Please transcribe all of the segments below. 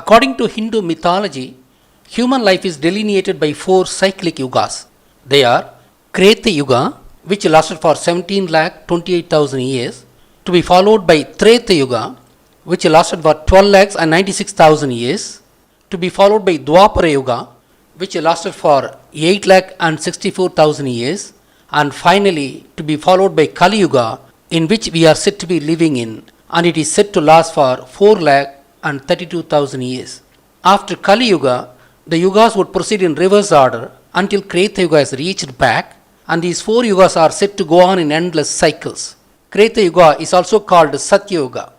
According to Hindu mythology, human life is delineated by four cyclic yugas. They are Kreta Yuga, which lasted for 17,28,000 years, to be followed by Treta Yuga, which lasted for 12,96,000 years, to be followed by Dwapara Yuga, which lasted for 8,64,000 years, and finally to be followed by Kali Yuga, in which we are said to be living in, and it is said to last for 4,32,000 years. After Kali Yuga, the yugas would proceed in reverse order until Kreta Yuga is reached back, and these four yugas are said to go on in endless cycles. Kreta Yuga is also called Satya Yuga.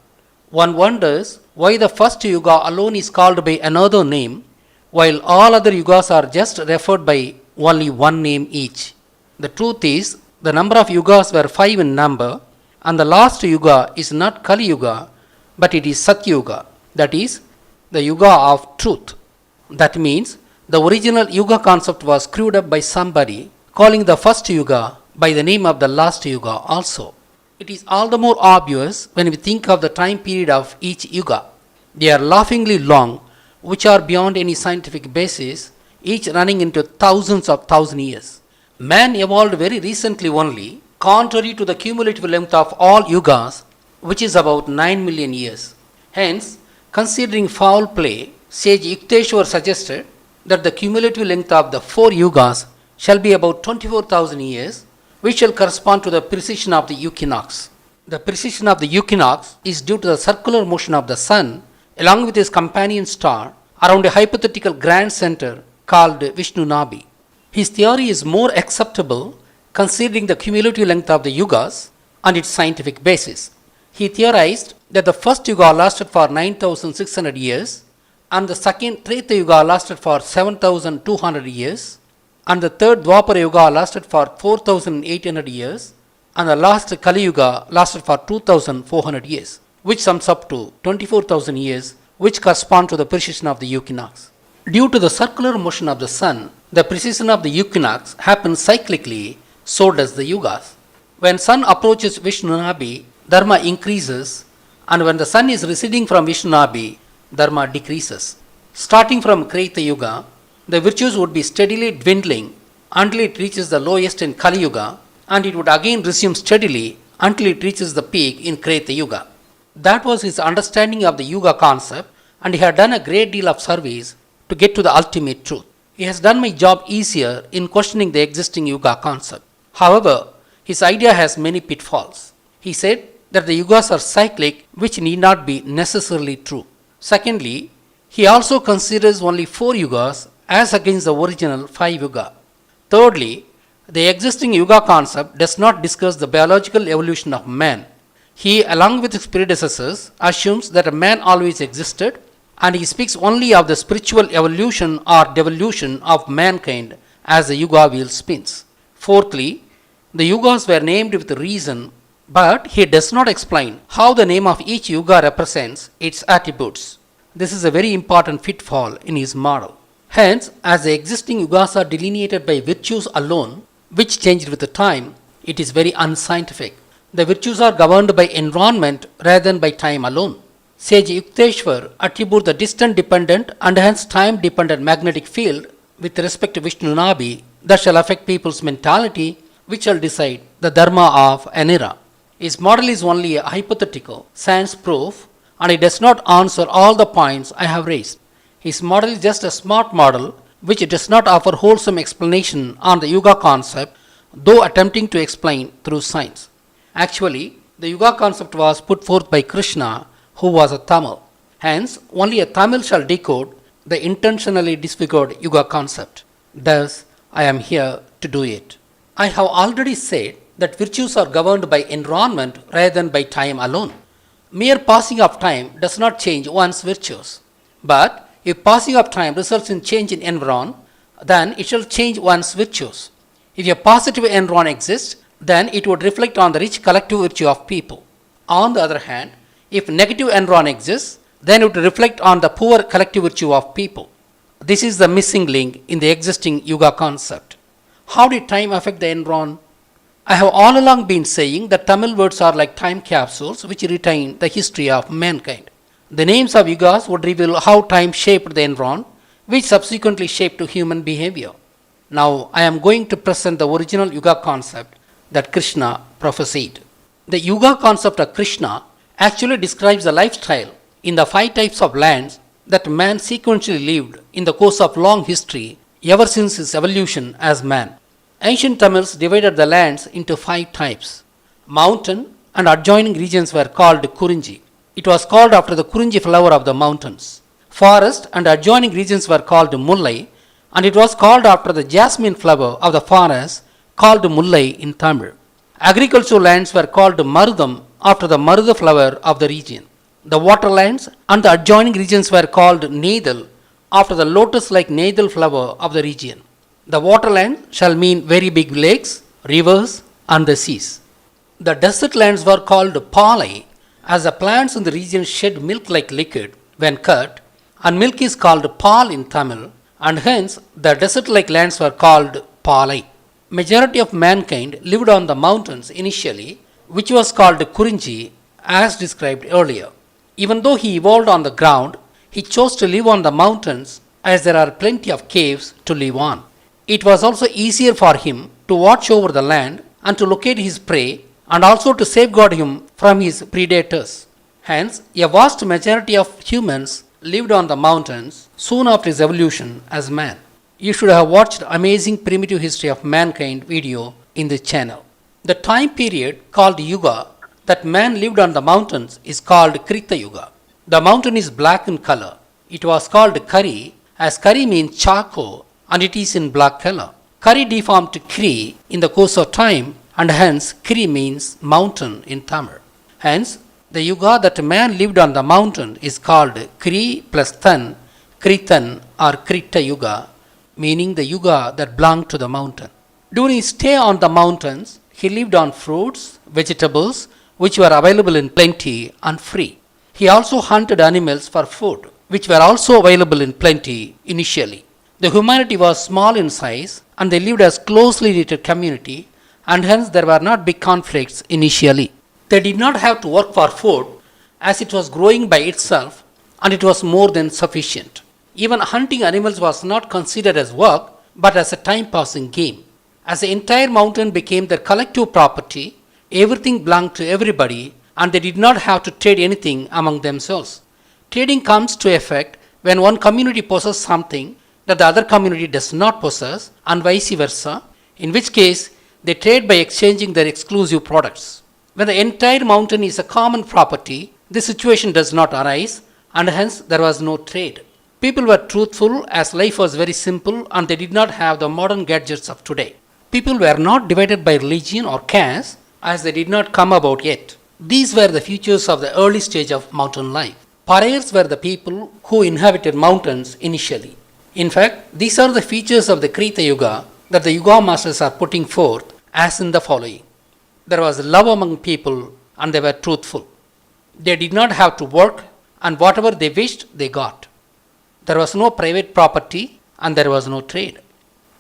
One wonders why the first yuga alone is called by another name, while all other yugas are just referred by only one name each. The truth is, the number of yugas were 5 in number, and the last yuga is not Kali Yuga, but it is Satya Yuga, that is, the yuga of truth. That means the original yuga concept was screwed up by somebody, calling the first yuga by the name of the last yuga also. It is all the more obvious when we think of the time period of each yuga. They are laughingly long, which are beyond any scientific basis, each running into thousands of thousand years. Man evolved very recently only, contrary to the cumulative length of all yugas, which is about 9 million years. Hence, considering foul play, sage Yukteswar suggested that the cumulative length of the four yugas shall be about 24,000 years, which shall correspond to the precession of the equinox. The precession of the equinox is due to the circular motion of the sun along with his companion star around a hypothetical grand center called Vishnu Nabi. His theory is more acceptable considering the cumulative length of the yugas and its scientific basis. He theorized that the first yuga lasted for 9,600 years, and the second Treta Yuga lasted for 7,200 years, and the third Dwapara Yuga lasted for 4,800 years, and the last Kali Yuga lasted for 2,400 years, which sums up to 24,000 years, which correspond to the precession of the equinox. Due to the circular motion of the sun, the precession of the equinox happens cyclically, so does the yugas. When sun approaches Vishnu Nabi, dharma increases, and when the sun is receding from Vishnu Nabi, dharma decreases. Starting from Kreta Yuga, the virtues would be steadily dwindling until it reaches the lowest in Kali Yuga, and it would again resume steadily until it reaches the peak in Kreta Yuga. That was his understanding of the yuga concept, and he had done a great deal of service to get to the ultimate truth. He has done my job easier in questioning the existing yuga concept. However, his idea has many pitfalls. He said that the yugas are cyclic, which need not be necessarily true. Secondly, he also considers only 4 yugas as against the original 5 yuga. Thirdly, the existing yuga concept does not discuss the biological evolution of man. He, along with his predecessors, assumes that a man always existed, and he speaks only of the spiritual evolution or devolution of mankind as the yuga wheel spins. Fourthly, the yugas were named with reason, but he does not explain how the name of each yuga represents its attributes. This is a very important pitfall in his model. Hence, as the existing yugas are delineated by virtues alone, which changed with the time, it is very unscientific. The virtues are governed by environment rather than by time alone. Sage Yukteswar attributes the distant dependent and hence time dependent magnetic field with respect to Vishnu Nabi that shall affect people's mentality, which shall decide the dharma of an era. His model is only a hypothetical science proof, and it does not answer all the points I have raised. His model is just a smart model which does not offer wholesome explanation on the yuga concept, though attempting to explain through science. Actually, the yuga concept was put forth by Krishna, who was a Tamil. Hence, only a Tamil shall decode the intentionally disfigured yuga concept. Thus, I am here to do it. I have already said that virtues are governed by environment rather than by time alone. Mere passing of time does not change one's virtues. But if passing of time results in change in environment, then it shall change one's virtues. If a positive environment exists, then it would reflect on the rich collective virtue of people. On the other hand, if negative environment exists, then it would reflect on the poor collective virtue of people. This is the missing link in the existing yuga concept. How did time affect the environment? I have all along been saying that Tamil words are like time capsules which retain the history of mankind. The names of yugas would reveal how time shaped the environment, which subsequently shaped human behavior. Now, I am going to present the original yuga concept that Krishna prophesied. The yuga concept of Krishna actually describes the lifestyle in the 5 types of lands that man sequentially lived in the course of long history ever since his evolution as man. Ancient Tamils divided the lands into 5 types. Mountain and adjoining regions were called Kurinji. It was called after the Kurinji flower of the mountains. Forest and adjoining regions were called Mullai, and it was called after the jasmine flower of the forest called Mullai in Tamil. Agricultural lands were called Marudam after the Maruda flower of the region. The waterlands and the adjoining regions were called Neidal after the lotus-like Neidal flower of the region. The waterland shall mean very big lakes, rivers, and the seas. The desert lands were called Palai as the plants in the region shed milk like liquid when cut, and milk is called Pal in Tamil, and hence the desert-like lands were called Palai. Majority of mankind lived on the mountains initially, which was called Kurinji as described earlier. Even though he evolved on the ground, he chose to live on the mountains as there are plenty of caves to live on. It was also easier for him to watch over the land and to locate his prey and also to safeguard him from his predators. Hence, a vast majority of humans lived on the mountains soon after his evolution as man. You should have watched Amazing Primitive History of Mankind video in this channel. The time period called Yuga that man lived on the mountains is called Krita Yuga. The mountain is black in color. It was called Kari as Kari means charcoal and it is in black color. Kari deformed to Kri in the course of time and hence Kri means mountain in Tamil. Hence, the Yuga that man lived on the mountain is called Kri plus Than, Kritan or Krita Yuga, meaning the Yuga that belonged to the mountain. During his stay on the mountains, he lived on fruits, vegetables, which were available in plenty and free. He also hunted animals for food, which were also available in plenty initially. The humanity was small in size and they lived as closely knitted community, and hence there were not big conflicts initially. They did not have to work for food as it was growing by itself and it was more than sufficient. Even hunting animals was not considered as work but as a time passing game. As the entire mountain became their collective property, everything belonged to everybody and they did not have to trade anything among themselves. Trading comes to effect when one community possesses something that the other community does not possess and vice versa, in which case they trade by exchanging their exclusive products. When the entire mountain is a common property, this situation does not arise and hence there was no trade. People were truthful as life was very simple and they did not have the modern gadgets of today. People were not divided by religion or caste as they did not come about yet. These were the features of the early stage of mountain life. Parayars were the people who inhabited mountains initially. In fact, these are the features of the Krita Yuga that the Yuga masters are putting forth as in the following. There was love among people and they were truthful. They did not have to work and whatever they wished they got. There was no private property and there was no trade.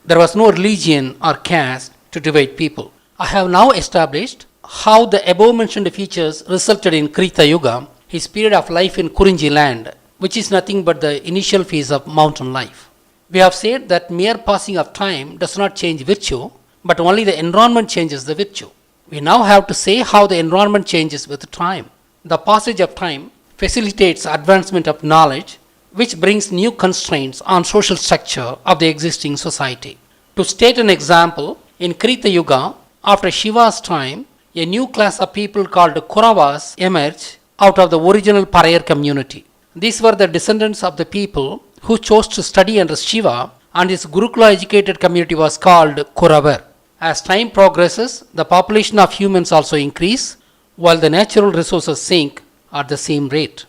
There was no religion or caste to divide people. I have now established how the above mentioned features resulted in Krita Yuga, his period of life in Kurinji land, which is nothing but the initial phase of mountain life. We have said that mere passing of time does not change virtue, but only the environment changes the virtue. We now have to say how the environment changes with time. The passage of time facilitates advancement of knowledge, which brings new constraints on social structure of the existing society. To state an example, in Krita Yuga, after Shiva's time, a new class of people called Kauravas emerged out of the original Parayar community. These were the descendants of the people who chose to study under Shiva, and his Gurukula educated community was called Kauravar. As time progresses, the population of humans also increase, while the natural resources sink at the same rate.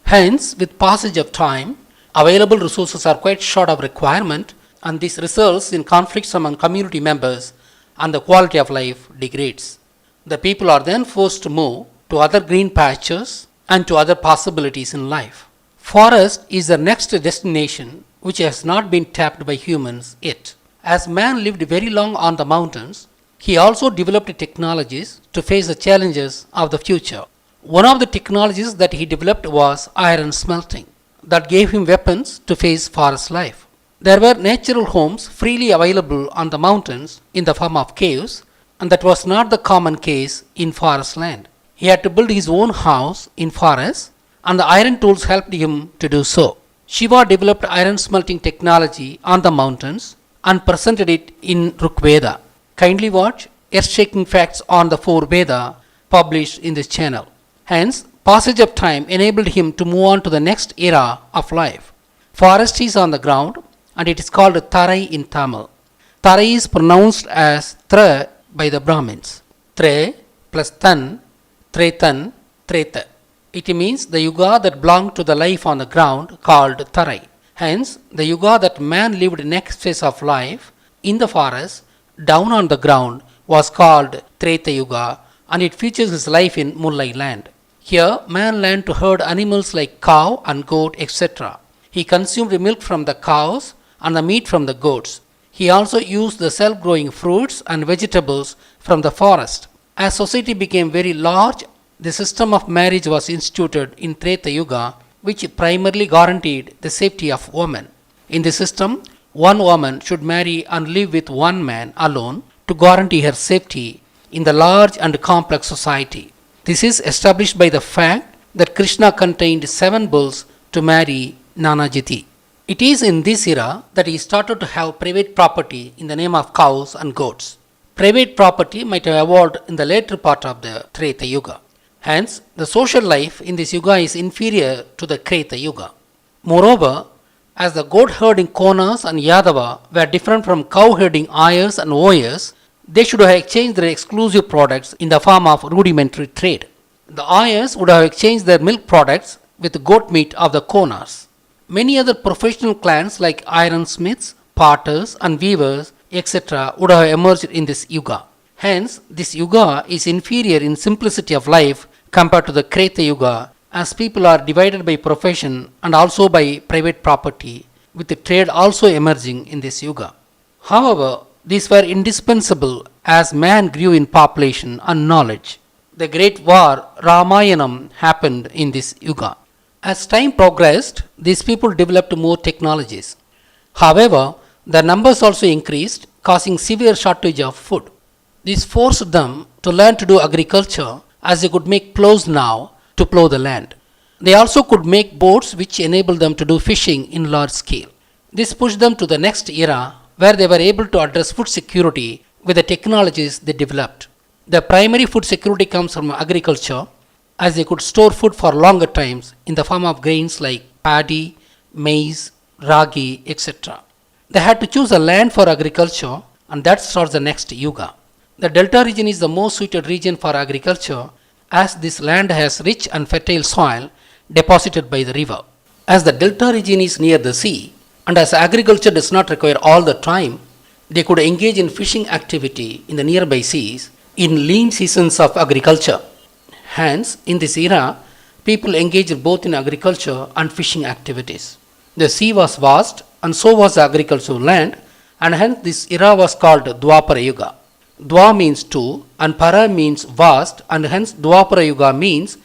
Hence, with passage of time, available resources are quite short of requirement, and this results in conflicts among community members and the quality of life degrades. The people are then forced to move to other green pastures and to other possibilities in life. Forest is the next destination which has not been tapped by humans yet. As man lived very long on the mountains, he also developed technologies to face the challenges of the future. One of the technologies that he developed was iron smelting, that gave him weapons to face forest life. There were natural homes freely available on the mountains in the form of caves, and that was not the common case in forest land. He had to build his own house in forest, and the iron tools helped him to do so. Shiva developed iron smelting technology on the mountains and presented it in Rigveda. Kindly watch earth-shaking facts on the four Veda published in this channel. Hence, passage of time enabled him to move on to the next era of life. Forest is on the ground and it is called Tarai in Tamil. Tarai is pronounced as Tra by the Brahmins. Tre plus Tan, Tretan, Treta. It means the yuga that belonged to the life on the ground called Tarai. Hence, the yuga that man lived next phase of life in the forest down on the ground was called Treta Yuga, and it features his life in Mullai land. Here, man learned to herd animals like cow and goat, etc. He consumed milk from the cows and the meat from the goats. He also used the self-growing fruits and vegetables from the forest. As society became very large, the system of marriage was instituted in Treta Yuga, which primarily guaranteed the safety of women. In the system, one woman should marry and live with one man alone to guarantee her safety in the large and complex society. This is established by the fact that Krishna contained 7 bulls to marry Nanajiti. It is in this era that he started to have private property in the name of cows and goats. Private property might have evolved in the later part of the Treta Yuga. Hence, the social life in this yuga is inferior to the Kreta Yuga. Moreover, as the goat herding Konas and Yadava were different from cow herding Ayers and Oyers, they should have exchanged their exclusive products in the form of rudimentary trade. The Ayers would have exchanged their milk products with goat meat of the Konas. Many other professional clans like ironsmiths, potters and weavers, etc. would have emerged in this yuga. Hence, this yuga is inferior in simplicity of life compared to the Kreta Yuga, as people are divided by profession and also by private property, with the trade also emerging in this yuga. However, these were indispensable as man grew in population and knowledge. The great war Ramayanam happened in this yuga. As time progressed, these people developed more technologies. However, their numbers also increased, causing severe shortage of food. This forced them to learn to do agriculture, as they could make plows now to plow the land. They also could make boats which enabled them to do fishing in large scale. This pushed them to the next era where they were able to address food security with the technologies they developed. The primary food security comes from agriculture, as they could store food for longer times in the form of grains like paddy, maize, ragi, etc. They had to choose a land for agriculture, and that starts the next yuga. The delta region is the most suited region for agriculture, as this land has rich and fertile soil deposited by the river. As the delta region is near the sea, and as agriculture does not require all the time, they could engage in fishing activity in the nearby seas in lean seasons of agriculture. Hence, in this era, people engaged both in agriculture and fishing activities. The sea was vast, and so was the agricultural land, and hence this era was called Dwapara Yuga. Dwa means 2 and Para means vast, and hence Dwapara Yuga means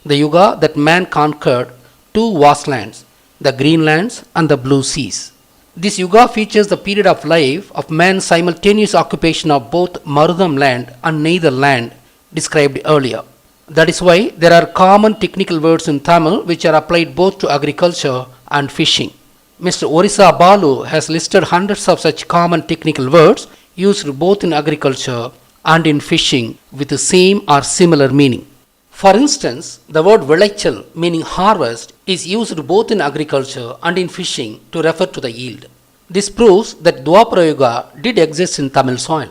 the yuga that man conquered 2 vast lands, the green lands and the blue seas. This yuga features the period of life of man's simultaneous occupation of both Marudam land and Neither land described earlier. That is why there are common technical words in Tamil which are applied both to agriculture and fishing. Mr. Orissa Balu has listed hundreds of such common technical words used both in agriculture and in fishing with the same or similar meaning. For instance, the word Velaichal, meaning harvest, is used both in agriculture and in fishing to refer to the yield. This proves that Dwapara Yuga did exist in Tamil soil.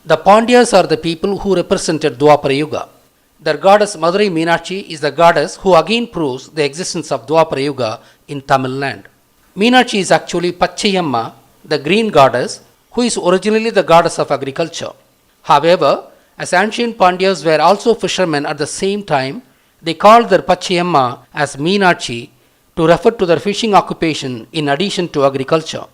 The Pandyas are the people who represented Dwapara Yuga. Their goddess Madurai Meenakshi is the goddess who again proves the existence of Dwapara Yuga in Tamil land. Meenakshi is actually Pachayamma, the green goddess, who is originally the goddess of agriculture. However, as ancient Pandyas were also fishermen at the same time, they called their Pachayamma as Meenakshi to refer to their fishing occupation in addition to agriculture.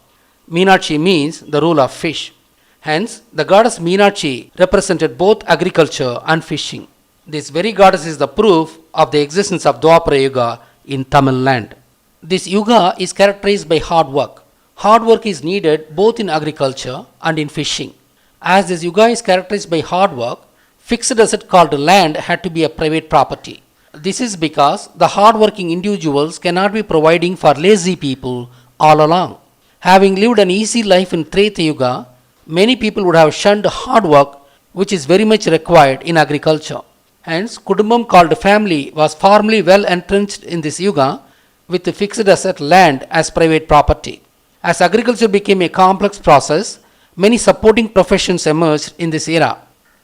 Meenakshi means the rule of fish. Hence, the goddess Meenakshi represented both agriculture and fishing. This very goddess is the proof of the existence of Dwapara Yuga in Tamil land. This yuga is characterized by hard work. Hard work is needed both in agriculture and in fishing. As this yuga is characterized by hard work, fixed asset called land had to be a private property. This is because the hard-working individuals cannot be providing for lazy people all along. Having lived an easy life in Treta Yuga, many people would have shunned hard work, which is very much required in agriculture. Hence, Kudumbam called family was formerly well entrenched in this yuga with the fixed asset land as private property. As agriculture became a complex process, many supporting professions emerged in this era.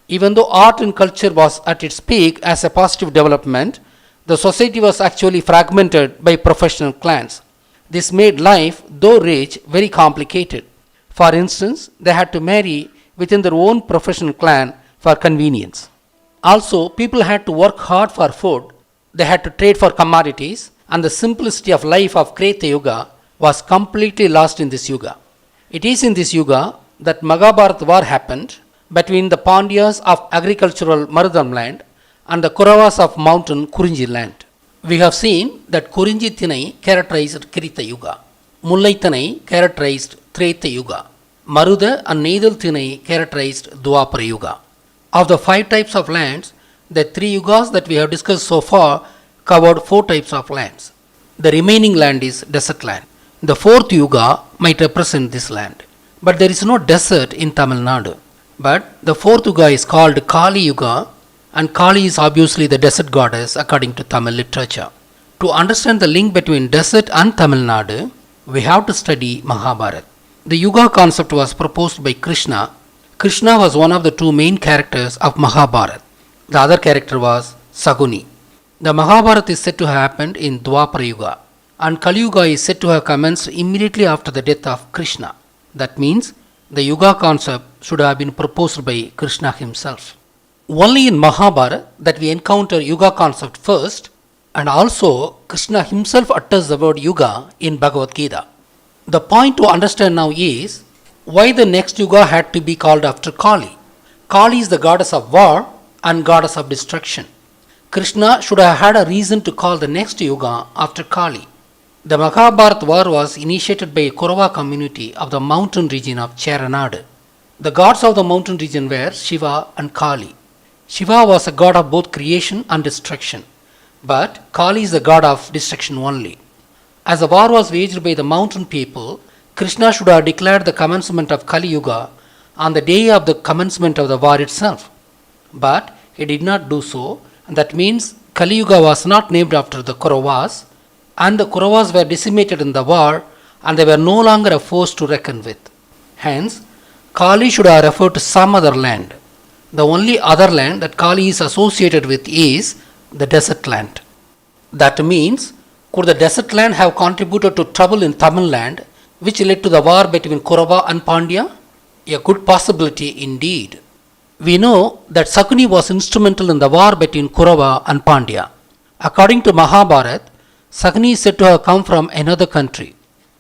Even though art and culture was at its peak as a positive development, the society was actually fragmented by professional clans. This made life, though rich, very complicated. For instance, they had to marry within their own professional clan for convenience. Also, people had to work hard for food, they had to trade for commodities, and the simplicity of life of Kreta Yuga was completely lost in this yuga. It is in this yuga that Mahabharata war happened between the Pandyas of agricultural Marudam land and the Kauravas of mountain Kurinji land. We have seen that Kurinji Thinai characterized Krita Yuga, Mullai Thinai characterized Treta Yuga, Maruda and Neidal Thinai characterized Dwapara Yuga. Of the 5 types of lands, the 3 yugas that we have discussed so far covered 4 types of lands. The remaining land is desert land. The 4th yuga might represent this land. But there is no desert in Tamil Nadu. But the 4th yuga is called Kali Yuga, and Kali is obviously the desert goddess according to Tamil literature. To understand the link between desert and Tamil Nadu, we have to study Mahabharata. The yuga concept was proposed by Krishna. Krishna was one of the 2 main characters of Mahabharata. The other character was Saguni. The Mahabharata is said to have happened in Dwapara Yuga, and Kali Yuga is said to have commenced immediately after the death of Krishna. That means the yuga concept should have been proposed by Krishna himself. Only in Mahabharata that we encounter yuga concept first, and also Krishna himself utters the word yuga in Bhagavad Gita. The point to understand now is why the next yuga had to be called after Kali. Kali is the goddess of war and goddess of destruction. Krishna should have had a reason to call the next yuga after Kali. The Mahabharata war was initiated by a Kaurava community of the mountain region of Cheranadu. The gods of the mountain region were Shiva and Kali. Shiva was a god of both creation and destruction, but Kali is the god of destruction only. As the war was waged by the mountain people, Krishna should have declared the commencement of Kali Yuga on the day of the commencement of the war itself. But he did not do so, and that means Kali Yuga was not named after the Kauravas, and the Kauravas were decimated in the war, and they were no longer a force to reckon with. Hence, Kali should have referred to some other land. The only other land that Kali is associated with is the desert land. That means, could the desert land have contributed to trouble in Tamil land, which led to the war between Kaurava and Pandya? A good possibility indeed. We know that Sakuni was instrumental in the war between Kaurava and Pandya. According to Mahabharata, Sakuni is said to have come from another country.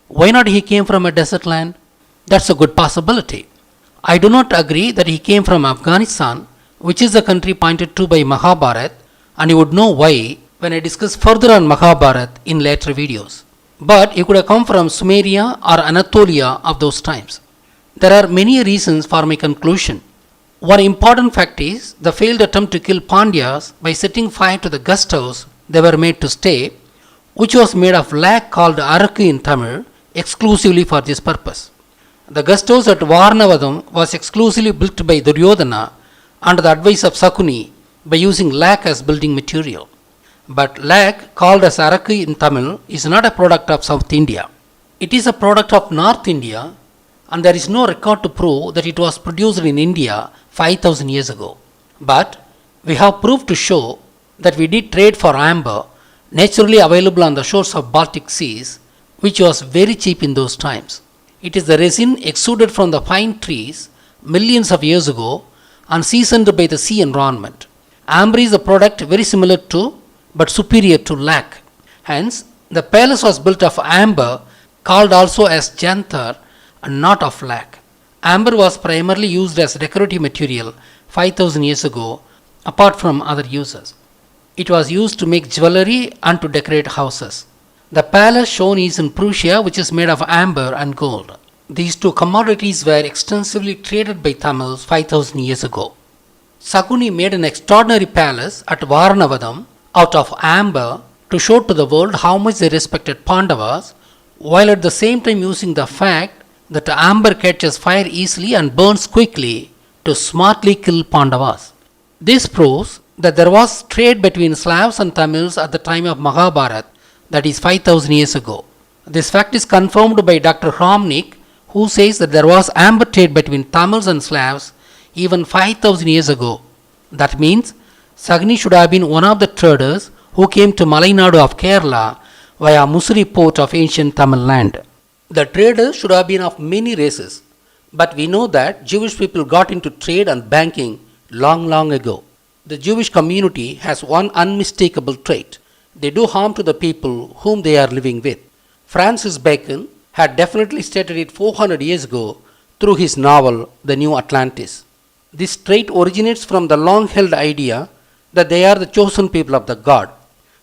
Why not he came from a desert land? That's a good possibility. I do not agree that he came from Afghanistan, which is the country pointed to by Mahabharata, and you would know why when I discuss further on Mahabharata in later videos. But he could have come from Sumeria or Anatolia of those times. There are many reasons for my conclusion. One important fact is the failed attempt to kill Pandyas by setting fire to the guest house they were made to stay, which was made of lac called Arakku in Tamil, exclusively for this purpose. The guest house at Varnavadam was exclusively built by Duryodhana under the advice of Sakuni by using lac as building material. But lac, called as Arakku in Tamil, is not a product of South India. It is a product of North India, and there is no record to prove that it was produced in India 5000 years ago. But we have proof to show that we did trade for amber, naturally available on the shores of Baltic seas, which was very cheap in those times. It is the resin exuded from the pine trees millions of years ago and seasoned by the sea environment. Amber is a product very similar to but superior to lac. Hence, the palace was built of amber, called also as jantar, and not of lac. Amber was primarily used as decorative material 5000 years ago, apart from other uses. It was used to make jewelry and to decorate houses. The palace shown is in Prussia, which is made of amber and gold. These two commodities were extensively traded by Tamils 5000 years ago. Saguni made an extraordinary palace at Varanavadam out of amber to show to the world how much they respected Pandavas, while at the same time using the fact that amber catches fire easily and burns quickly to smartly kill Pandavas. This proves that there was trade between Slavs and Tamils at the time of Mahabharata, that is 5000 years ago. This fact is confirmed by Dr. Hromnik, who says that there was amber trade between Tamils and Slavs even 5000 years ago. That means Sagni should have been one of the traders who came to Malainadu of Kerala via Musuri port of ancient Tamil land. The traders should have been of many races, but we know that Jewish people got into trade and banking long ago. The Jewish community has one unmistakable trait. They do harm to the people whom they are living with. Francis Bacon had definitely stated it 400 years ago through his novel The New Atlantis. This trait originates from the long-held idea that they are the chosen people of the God.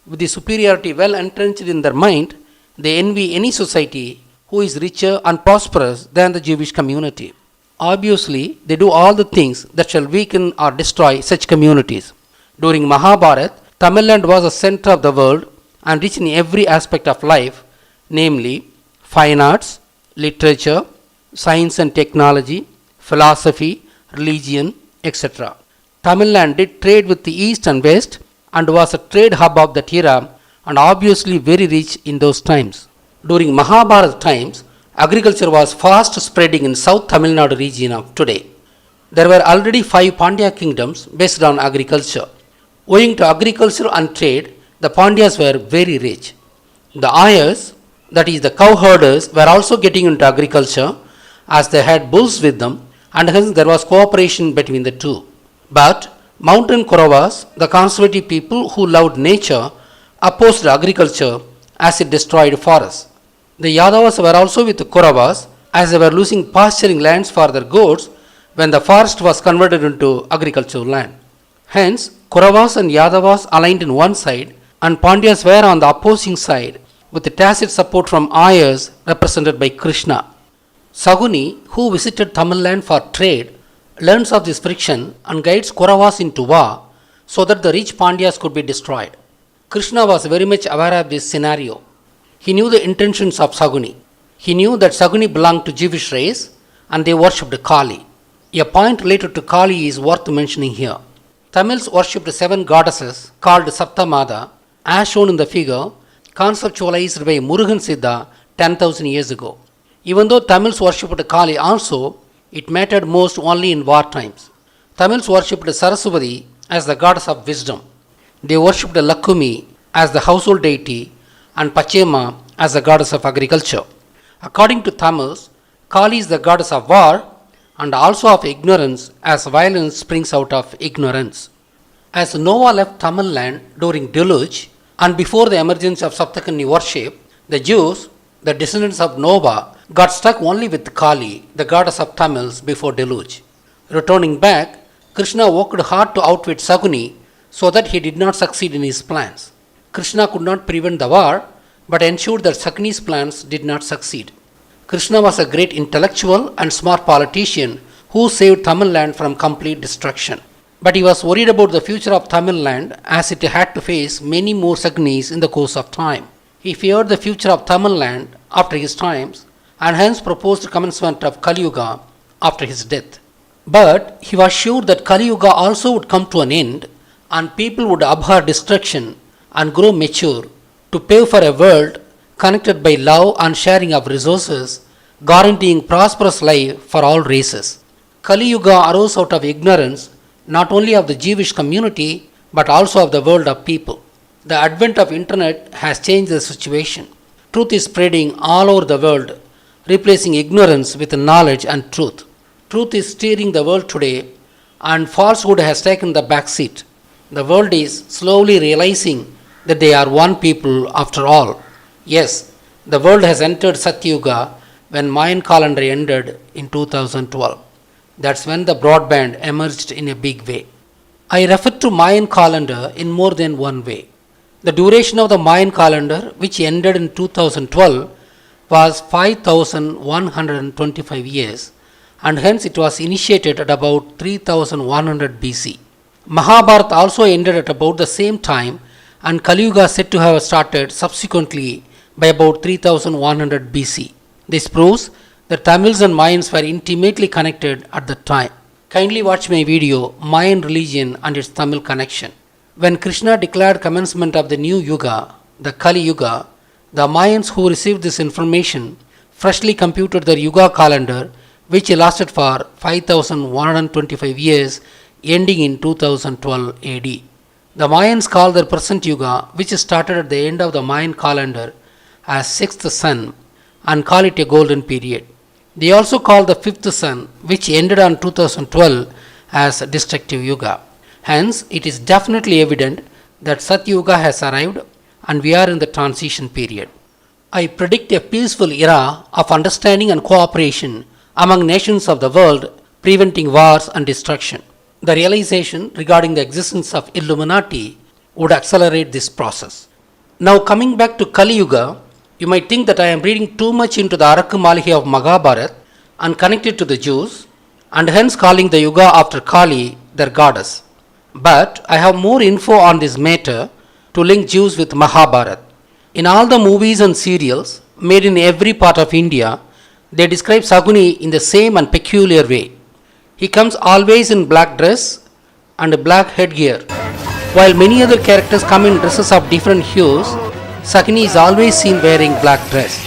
With the superiority well entrenched in their mind, they envy any society who is richer and prosperous than the Jewish community. Obviously, they do all the things that shall weaken or destroy such communities. During Mahabharata, Tamil land was the center of the world and rich in every aspect of life, namely fine arts, literature, science and technology, philosophy, religion, etc. Tamil land did trade with the east and west and was a trade hub of that era and obviously very rich in those times. During Mahabharata times, agriculture was fast spreading in South Tamil Nadu region of today. There were already 5 Pandya kingdoms based on agriculture. Owing to agriculture and trade, the Pandyas were very rich. The Ayers, that is the cow herders, were also getting into agriculture as they had bulls with them, and hence there was cooperation between the two. But mountain Kauravas, the conservative people who loved nature, opposed agriculture as it destroyed forests. The Yadavas were also with the Kauravas as they were losing pasturing lands for their goats when the forest was converted into agricultural land. Hence, Kauravas and Yadavas aligned in one side and Pandyas were on the opposing side with the tacit support from Ayers represented by Krishna. Saguni, who visited Tamil land for trade, learns of this friction and guides Kauravas into war so that the rich Pandyas could be destroyed. Krishna was very much aware of this scenario. He knew the intentions of Saguni. He knew that Saguni belonged to Jewish race and they worshipped Kali. A point related to Kali is worth mentioning here. Tamils worshipped 7 goddesses called Saptamada, as shown in the figure, conceptualized by Murugan Siddha 10,000 years ago. Even though Tamils worshipped Kali also, it mattered most only in war times. Tamils worshipped Saraswati as the goddess of wisdom. They worshipped Lakshmi as the household deity and Pachema as the goddess of agriculture. According to Tamils, Kali is the goddess of war and also of ignorance, as violence springs out of ignorance. As Noah left Tamil land during deluge and before the emergence of Saptakani worship, the Jews, the descendants of Noah, got stuck only with Kali, the goddess of Tamils, before deluge. Returning back, Krishna worked hard to outwit Saguni so that he did not succeed in his plans. Krishna could not prevent the war, but ensured that Saguni's plans did not succeed. Krishna was a great intellectual and smart politician who saved Tamil land from complete destruction. But he was worried about the future of Tamil land as it had to face many more Sagunis in the course of time. He feared the future of Tamil land after his times and hence proposed commencement of Kali Yuga after his death. But he was sure that Kali Yuga also would come to an end and people would abhor destruction and grow mature to pave for a world connected by love and sharing of resources, guaranteeing prosperous life for all races. Kali Yuga arose out of ignorance not only of the Jewish community but also of the world of people. The advent of internet has changed the situation. Truth is spreading all over the world, replacing ignorance with knowledge and truth. Truth is steering the world today and falsehood has taken the back seat. The world is slowly realizing that they are one people after all. Yes, the world has entered Satyuga when Mayan calendar ended in 2012. That's when the broadband emerged in a big way. I refer to Mayan calendar in more than one way. The duration of the Mayan calendar, which ended in 2012, was 5125 years, and hence it was initiated at about 3100 BC. Mahabharata also ended at about the same time, and Kali Yuga is said to have started subsequently by about 3100 BC. This proves that Tamils and Mayans were intimately connected at the time. Kindly watch my video Mayan Religion and its Tamil Connection. When Krishna declared commencement of the new Yuga, the Kali Yuga, the Mayans who received this information freshly computed their Yuga calendar, which lasted for 5125 years, ending in 2012 AD. The Mayans call their present Yuga, which started at the end of the Mayan calendar, as sixth sun and call it a golden period. They also call the fifth sun, which ended on 2012, as destructive Yuga. Hence, it is definitely evident that Satyuga has arrived and we are in the transition period. I predict a peaceful era of understanding and cooperation among nations of the world, preventing wars and destruction. The realization regarding the existence of Illuminati would accelerate this process. Now, coming back to Kali Yuga, you might think that I am reading too much into the Arakku Maligai of Mahabharata and connected to the Jews, and hence calling the Yuga after Kali their goddess. But I have more info on this matter to link Jews with Mahabharata. In all the movies and serials made in every part of India, they describe Saguni in the same and peculiar way. He comes always in black dress and a black headgear. While many other characters come in dresses of different hues, Saguni is always seen wearing black dress.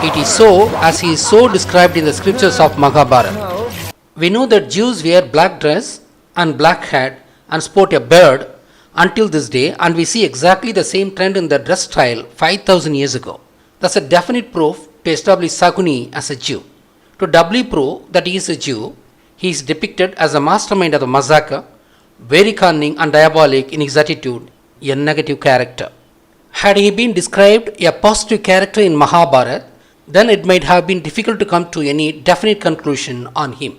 It is so as he is so described in the scriptures of Mahabharata. We know that Jews wear black dress and black hat and sport a beard until this day, and we see exactly the same trend in their dress style 5000 years ago. That's a definite proof to establish Saguni as a Jew. To doubly prove that he is a Jew, he is depicted as a mastermind of the massacre, very cunning and diabolic in his attitude, a negative character. Had he been described a positive character in Mahabharata, then it might have been difficult to come to any definite conclusion on him.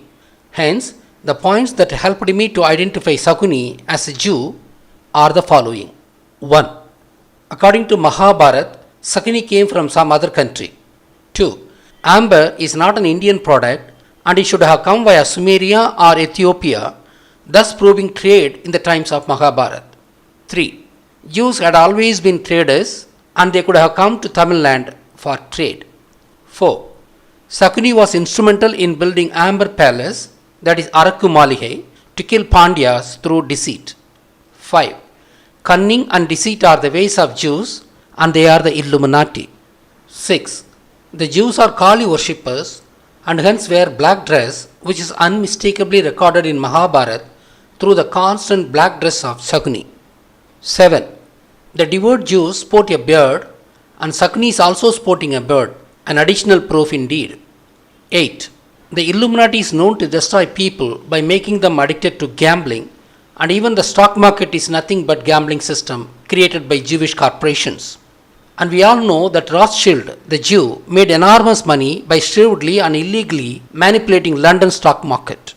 Hence, the points that helped me to identify Saguni as a Jew are the following. 1. According to Mahabharata, Saguni came from some other country. 2. Amber is not an Indian product and it should have come via Sumeria or Ethiopia, thus proving trade in the times of Mahabharata. 3. Jews had always been traders and they could have come to Tamil Land for trade. 4. Saguni was instrumental in building Amber Palace, that is Arakku Maligai, to kill Pandyas through deceit. 5. Cunning and deceit are the ways of Jews and they are the Illuminati. 6. The Jews are Kali worshippers and hence wear black dress, which is unmistakably recorded in Mahabharata through the constant black dress of Saguni. 7. The devout Jews sport a beard and Saguni is also sporting a beard, an additional proof indeed. 8. The Illuminati is known to destroy people by making them addicted to gambling, and even the stock market is nothing but gambling system created by Jewish corporations. And we all know that Rothschild, the Jew, made enormous money by shrewdly and illegally manipulating London stock market.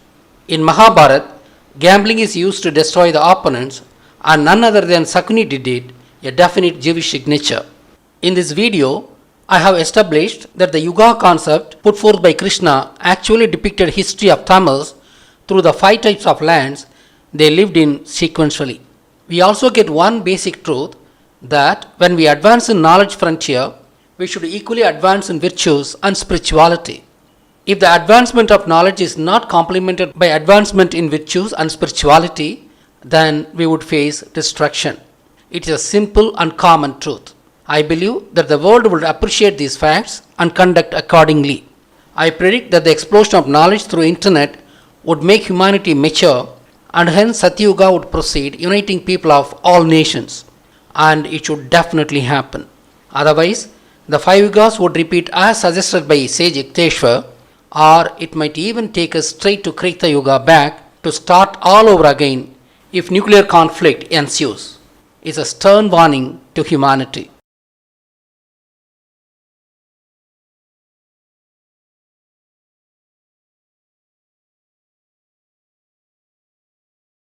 In Mahabharata, gambling is used to destroy the opponents, and none other than Saguni did it, a definite Jewish signature. In this video, I have established that the Yuga concept put forth by Krishna actually depicted history of Tamils through the 5 types of lands they lived in sequentially. We also get one basic truth, that when we advance in knowledge frontier, we should equally advance in virtues and spirituality. If the advancement of knowledge is not complemented by advancement in virtues and spirituality, then we would face destruction. It is a simple and common truth. I believe that the world would appreciate these facts and conduct accordingly. I predict that the explosion of knowledge through internet would make humanity mature, and hence Satyuga would proceed, uniting people of all nations. And it should definitely happen. Otherwise, the 5 yugas would repeat as suggested by sage Yukteswar, or it might even take us straight to Krita Yuga back to start all over again if nuclear conflict ensues. It's a stern warning to humanity.